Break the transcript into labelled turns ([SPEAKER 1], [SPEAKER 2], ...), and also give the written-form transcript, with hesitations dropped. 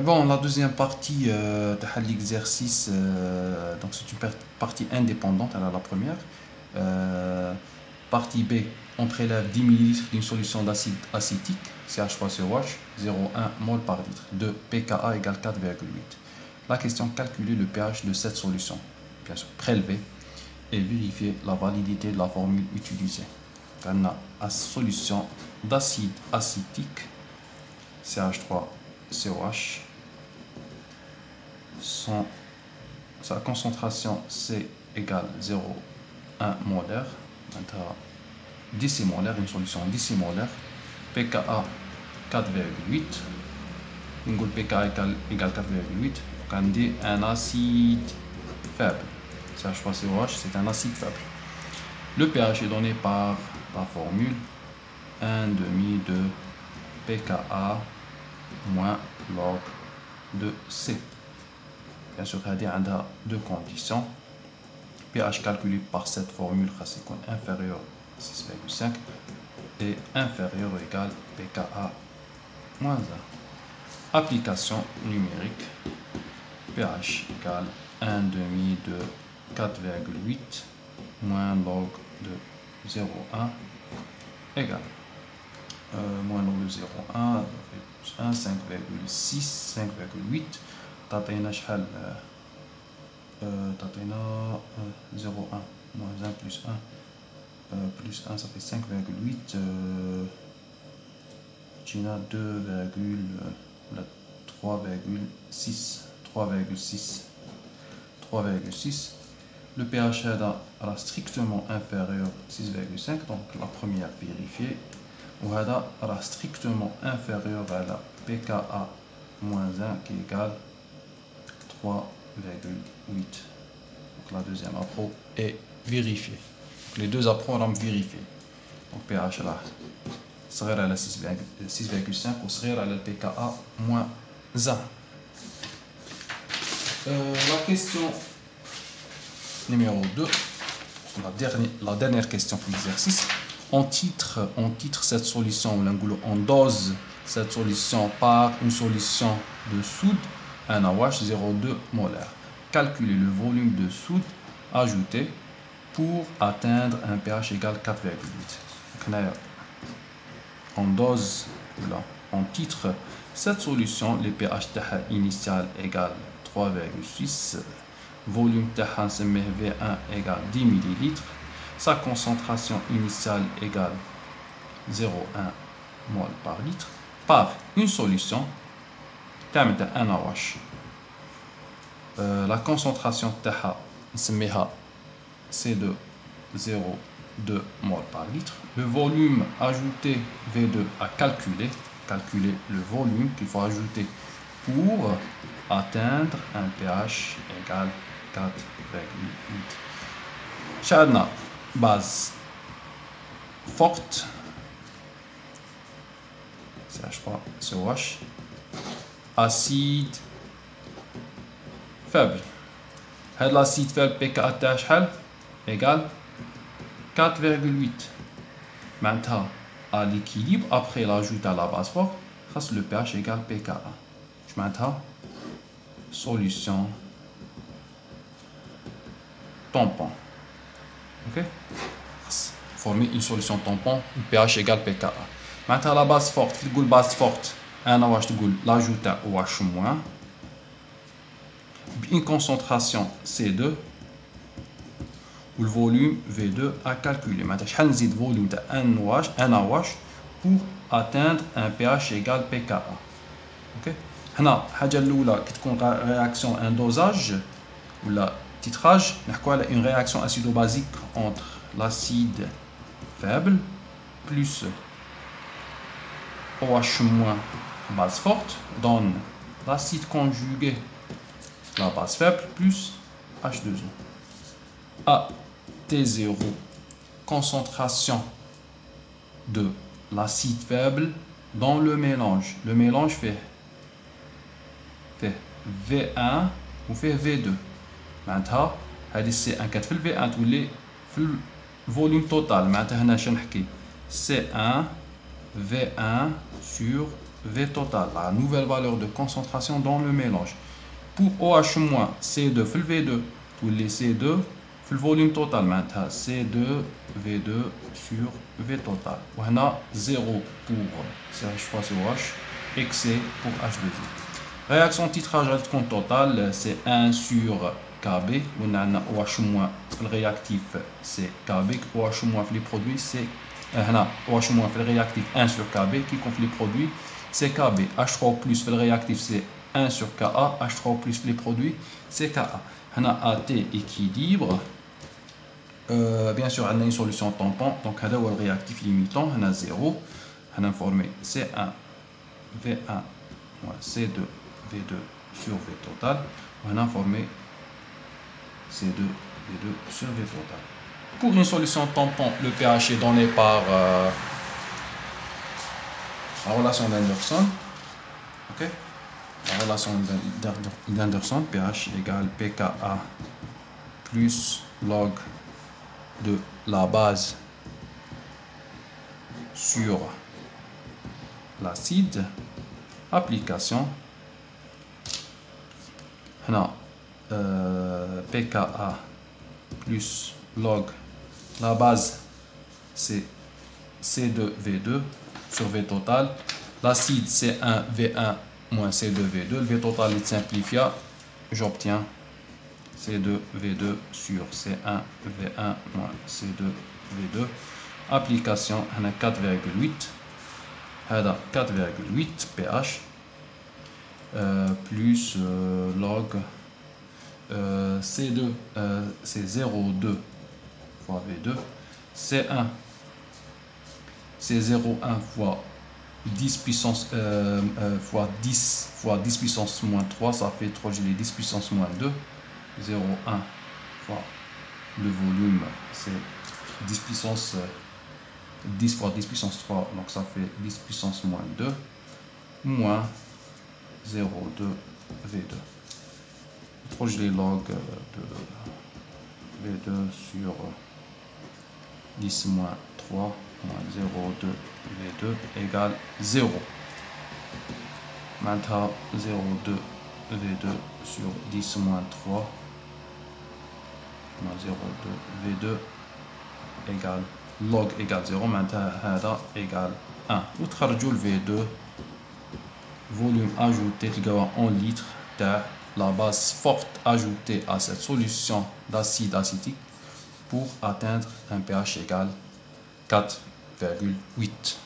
[SPEAKER 1] Bon, la deuxième partie de l'exercice, donc c'est une partie indépendante, elle a la première. Partie B, on prélève 10 ml d'une solution d'acide acétique, CH3COH, 0,1 mol par litre, de pKa égale 4,8. La question, calculer le pH de cette solution. Bien sûr, prélever et vérifier la validité de la formule utilisée. On a la solution d'acide acétique, CH3COH, sa concentration C égale 0,1 molaire, 10 molaire, une solution 10 molaire, pKa 4,8, pKa égale 4,8, on dit un acide faible. CH3COH, c'est un acide faible. Le pH est donné par la formule 1,5 de pKa moins log de C. Bien sûr, il y a deux conditions. pH calculé par cette formule est inférieur à 6,5 et inférieur ou égal pKa moins 1. Application numérique. pH égale 1,5 de 4,8 moins log de 0,1 égale moins log de 0,1 plus 1, 5,6, 5,8. تعطينا شحال تعطينا 0,1 moins 1 plus 1 plus 1 ça fait 5,8 تجينا 3,6. Le pH est strictement inférieur à 6,5, donc la première vérifiée. Ou est strictement inférieur à la pKa moins 1 qui est égal 3,8. Donc la deuxième appro est vérifiée. Donc les deux appros sont vérifiés. Donc pH là, صغير على 6,5 ou صغير على pKa moins 1. La question numéro 2, la dernière question pour l'exercice. On titre cette solution, on dose cette solution par une solution de soude, un AOH 0,2 molaire. Calculer le volume de soude ajouté pour atteindre un pH égal 4,8. On dose, on titre cette solution, le pH initial égale 3,6, volume V1 égale 10 ml, sa concentration initiale égale 0,1 mol par litre, par une solution, un AOH. La concentration c'est de 0,2 mol par litre. Le volume ajouté V2 à calculer le volume qu'il faut ajouter pour atteindre un pH égal 4,8. Chadna, base forte, CH3COH, acide faible. L'acide faible pKa égale 4,8. Maintenant, à l'équilibre, après l'ajout à la base forte, le pH égale pKa. Maintenant, solution tampon. Ok? Former une solution tampon, pH égale pKa. Maintenant, la base forte, la base forte, un OH, l'ajout à OH moins. Une concentration C2 ou le volume V2 à calculer. Maintenant, je vais le volume de un OH pour atteindre un pH égal pKa. Ok? هنا الحاجة الأولى كتكون réaction un dosage ou la titrage, نحكوا une réaction acido-basique entre l'acide faible plus OH moins base forte donne l'acide conjugué la base faible plus H2O. À T0, concentration de l'acide faible dans le mélange. Le mélange fait V1 ou fait V2. Maintenant, c'est un 4 V1 tous les volume total. Maintenant, c'est un V1 sur V total, la nouvelle valeur de concentration dans le mélange. Pour OH-, C2 في V2, tous les C2 في le volume total, maintenant C2 V2 sur V total. وهنا 0 pour CH fois COH, excès pour H2O. Réaction titrage à compte total, c'est 1 sur KB. On a OH- le réactif, c'est KB. OH- les produits, c'est OH- le réactif 1 sur KB qui compte les produits, c'est KB. H3 plus le réactif, c'est 1 sur Ka. H3 plus les produits, c'est Ka. On a AT équilibre. Bien sûr, on a une solution tampon. Donc, on a le réactif limitant. On a 0. On a formé C1 V1 moins C2 V2 sur V total. On a formé C2 V2 sur V total. Pour une solution tampon, le pH est donné par la relation d'Anderson. Okay. La relation d'Anderson, pH égale pKa plus log de la base sur l'acide. Application. On a pKa plus log la base, c'est C2V2 sur V total. L'acide, C1 V1 moins C2V2. Le V total est simplifié. J'obtiens C2V2 sur C1 V1 moins C2V2. Application, on a 4,8. 4,8 pH plus log C2, c'est 0,2 fois V2. C1, c'est 0,1 fois 10 puissance fois 10 puissance moins 3, ça fait 3 j'ai les 10 puissance moins 2. 0,1 fois le volume, c'est 10 puissance 10 fois 10 puissance 3, donc ça fait 10 puissance moins 2, moins 0,2 V2. Proche les logs de V2 sur 10 moins 3 moins 0,2 V2 égale 0. Maintenant 0,2 V2 sur 10 moins 3 moins 0,2 V2 égale log égale 0. Maintenant هذا égale 1. وتخرجوا le V2 volume ajouté en litres de la base forte ajoutée à cette solution d'acide acétique pour atteindre un pH égal 4,8.